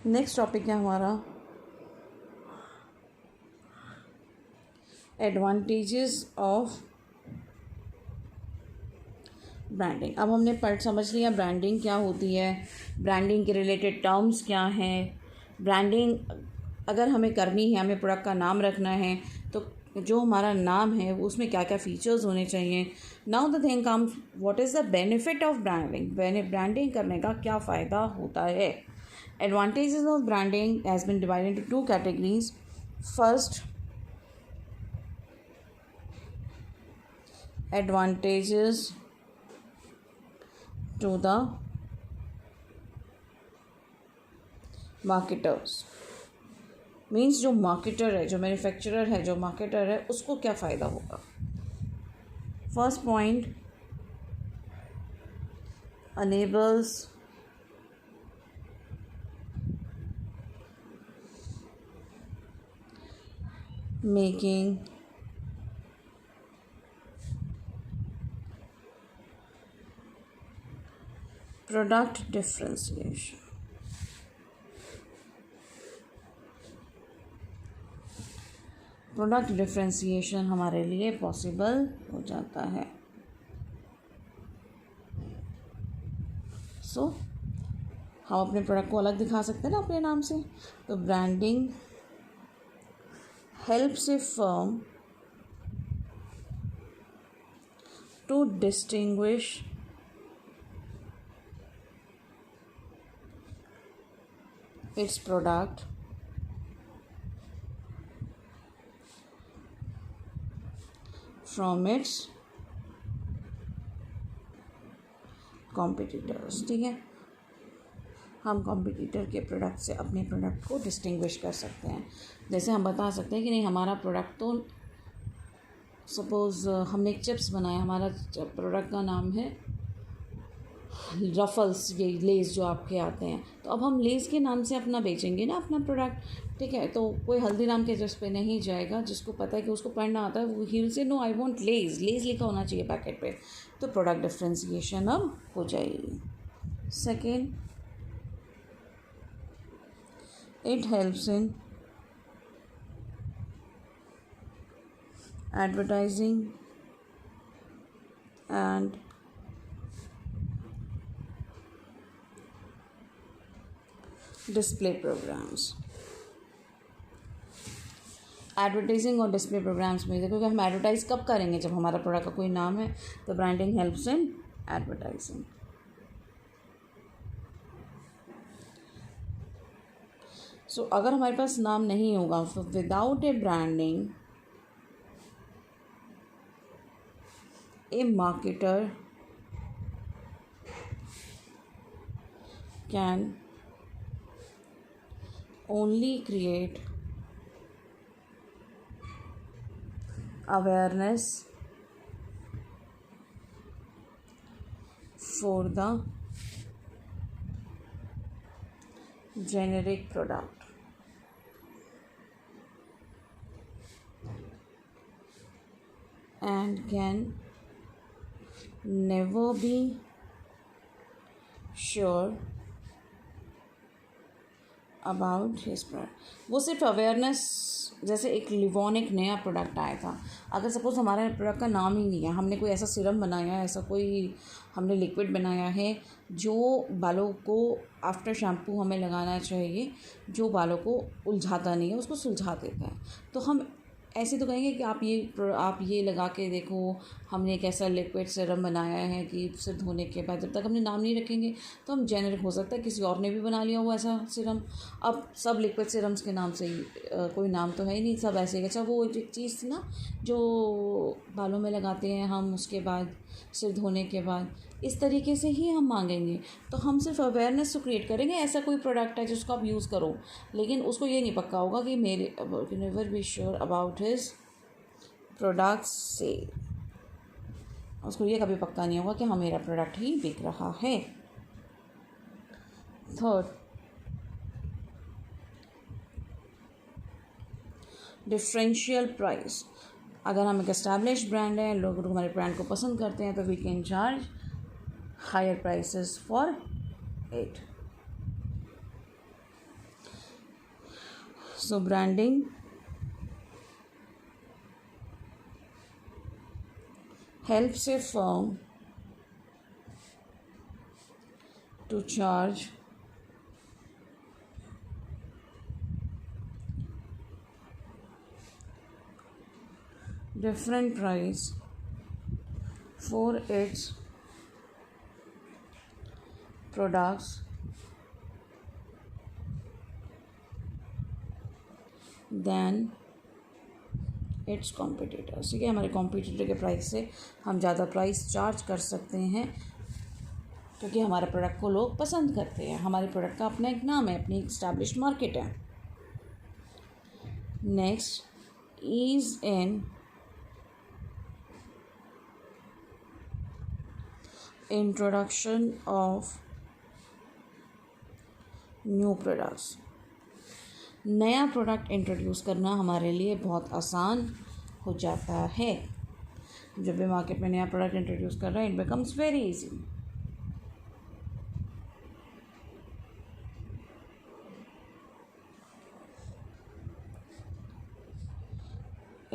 Next topic है हमारा advantages of branding. अब हमने समझ लिया ब्रांडिंग क्या होती है, ब्रांडिंग के रिलेटेड टर्म्स क्या हैं, ब्रांडिंग अगर हमें करनी है, हमें प्रोडक्ट का नाम रखना है तो जो हमारा नाम है उसमें क्या क्या फीचर्स होने चाहिए। Now the thing comes, what is the benefit of branding. Branding करने का क्या फ़ायदा होता है। Advantages of branding has been divided into 2 categories. First, advantages to the marketers, means जो मार्केटर है, जो मैन्युफैक्चरर है, जो मार्केटर है, उसको क्या फ़ायदा होगा। First point, enables making product differentiation. Product differentiation हमारे लिए पॉसिबल हो जाता है। सो हम अपने प्रोडक्ट को अलग दिखा सकते हैं ना अपने नाम से। तो branding helps a firm to distinguish its product from its competitors। ठीक है, हम कॉम्पिटिटर के प्रोडक्ट से अपने प्रोडक्ट को डिस्टिंग्विश कर सकते हैं। जैसे हम बता सकते हैं कि नहीं, हमारा प्रोडक्ट तो सपोज़ हमने एक चिप्स बनाया, हमारा प्रोडक्ट का नाम है रफ़ल्स, ये लेज़ जो आपके आते हैं, तो अब हम लेज़ के नाम से अपना बेचेंगे ना अपना प्रोडक्ट। ठीक है, तो कोई हल्दीराम के चिप्स पे नहीं जाएगा, जिसको पता है कि उसको पढ़ना आता है, वो he will say no I want Lay's, Lay's लिखा होना चाहिए पैकेट पे। तो प्रोडक्ट डिफ्रेंसिएशन अब हो जाएगी। Second, it helps in advertising and display programmes. Advertising और डिस्प्ले प्रोग्राम्स में देखो कि हम एडवर्टाइज़ कब करेंगे, जब हमारा प्रोडक्ट का कोई नाम है। तो ब्रांडिंग हेल्प्स इन एडवर्टाइजिंग। सो अगर हमारे पास नाम नहीं होगा, तो without A branding A marketer can only create awareness for the generic product and can never be sure about his product. वो सिर्फ अवेयरनेस, जैसे एक लिवॉन एक नया प्रोडक्ट आया था, अगर सपोज़ हमारे प्रोडक्ट का नाम ही नहीं है, हमने कोई ऐसा सिरम बनाया है, ऐसा कोई हमने लिक्विड बनाया है जो बालों को आफ्टर शैम्पू हमें लगाना चाहिए, जो बालों को उलझाता नहीं है, उसको सुलझा देता है, तो हम ऐसे तो कहेंगे कि आप ये लगा के देखो, हमने एक ऐसा लिक्विड सीरम बनाया है कि उसे धोने के बाद, जब तक हमने नाम नहीं रखेंगे तो हम जेनरिक हो सकता है किसी और ने भी बना लिया हो ऐसा सीरम। अब सब लिक्विड सीरम्स के नाम से ही कोई नाम तो है ही नहीं, सब ऐसे ही। अच्छा, वो एक चीज़ थी ना जो बालों में लगाते हैं हम, उसके बाद सिर धोने के बाद, इस तरीके से ही हम मांगेंगे। तो हम सिर्फ अवेयरनेस तो क्रिएट करेंगे, ऐसा कोई प्रोडक्ट है जिसको आप यूज़ करो, लेकिन उसको ये नहीं पक्का होगा कि मेरे never be sure about his products से, उसको ये कभी पक्का नहीं होगा कि हाँ मेरा प्रोडक्ट ही बिक रहा है। Third, differential price. अगर हम एक एस्टैब्लिश ब्रांड है, लोग हमारे ब्रांड को पसंद करते हैं, तो we can charge higher prices for it. So branding helps a firm to charge different price for its products than it's competitors. ठीक है, हमारे कॉम्पिटिटर के प्राइस से हम ज़्यादा प्राइस चार्ज कर सकते हैं क्योंकि हमारे प्रोडक्ट को लोग पसंद करते हैं. हमारे प्रोडक्ट का अपना एक नाम है, अपनी इस्टेब्लिश्ड मार्केट है. Next, ease in introduction of new products. नया प्रोडक्ट इंट्रोड्यूस करना हमारे लिए बहुत आसान हो जाता है. जब भी मार्केट में नया प्रोडक्ट इंट्रोड्यूस कर रहे हैं, it becomes very easy.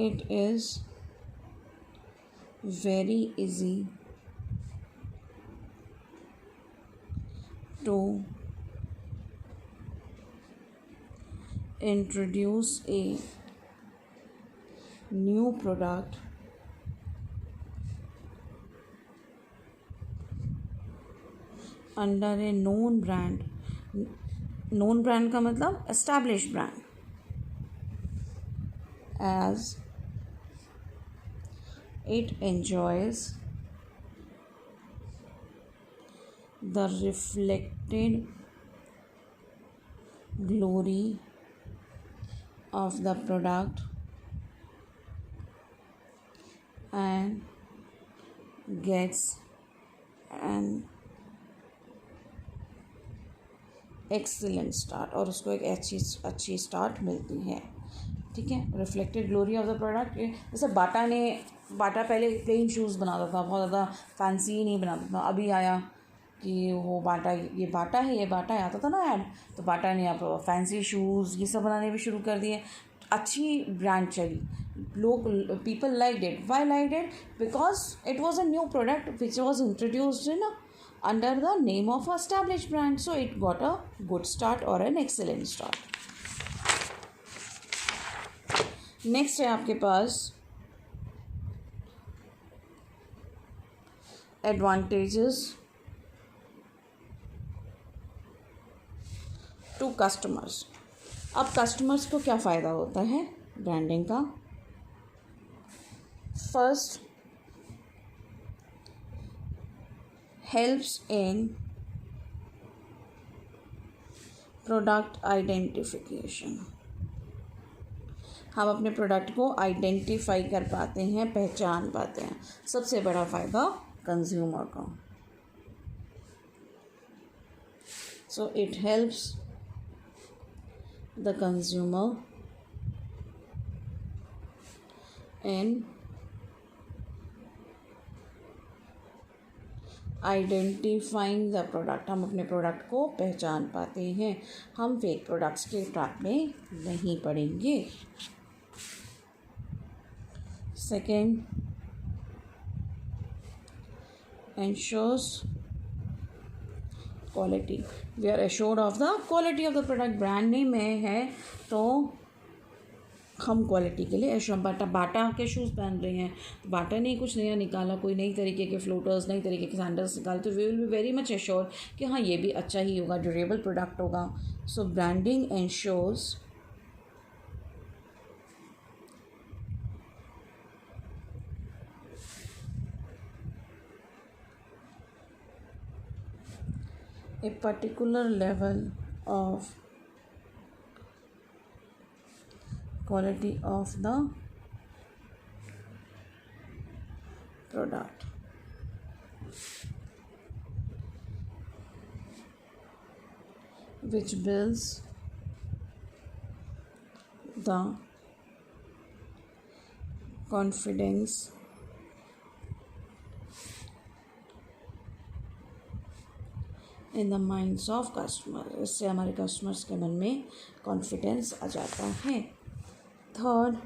It is very easy to introduce a new product under a known brand. known brand का मतलब established brand, as it enjoys the reflected glory of the product and gets an excellent start, और उसको एक अच्छी start मिलती है. ठीक है, reflected glory of the product. जैसे बाटा पहले प्लेन शूज़ बनाता था, बहुत ज़्यादा फैंसी नहीं बनाता था. अभी आया कि वो बाटा है आता था ना ऐड, तो बाटा ने आप फैंसी शूज़ ये सब बनाने भी शुरू कर दिए. अच्छी ब्रांड चली, लोग people like it. Why like it? Because it was a new product which was introduced in under the name of established brand, so it got a good start और एन एक्सेलेंट स्टार्ट. नेक्स्ट है आपके पास advantages to customers. अब customers को क्या फ़ायदा होता है branding का? First, helps in product identification. हम अपने प्रोडक्ट को आइडेंटिफाई कर पाते हैं, पहचान पाते हैं. सबसे बड़ा फ़ायदा कंज्यूमर का. So it helps the consumer in identifying the product. हम अपने प्रोडक्ट को पहचान पाते हैं. हम फेक प्रोडक्ट्स के ट्रैप में नहीं पड़ेंगे. Second, ensures quality. We are assured of the quality of the product. Brand name है तो हम क्वालिटी के लिए एश्योर. बाटा के शूज़ पहन रहे हैं, बाटा ने कुछ नया निकाला, कोई नई तरीके के फ्लोटर्स, नई तरीके के सैंडल्स निकाले, तो we will be very much assure कि हाँ ये भी अच्छा ही होगा, ड्यूरेबल प्रोडक्ट होगा. So branding ensures a particular level of quality of the product. Which builds the confidence in the minds of customer, इससे हमारे कस्टमर्स के मन में कॉन्फिडेंस आ जाता है। Third,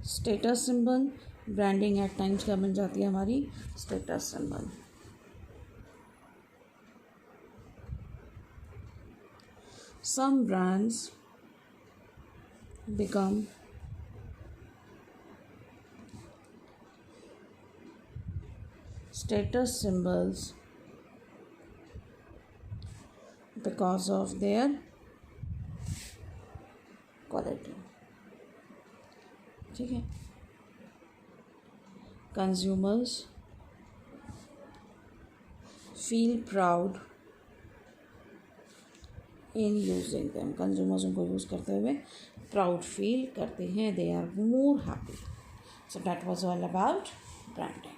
status symbol, branding at times क्या बन जाती है हमारी, status symbol. Some brands become status symbols because of their quality। ठीक है, consumers feel proud in using them, consumers उनको यूज़ करते हुए प्राउड फील करते हैं, they are more happy। So that was all about branding।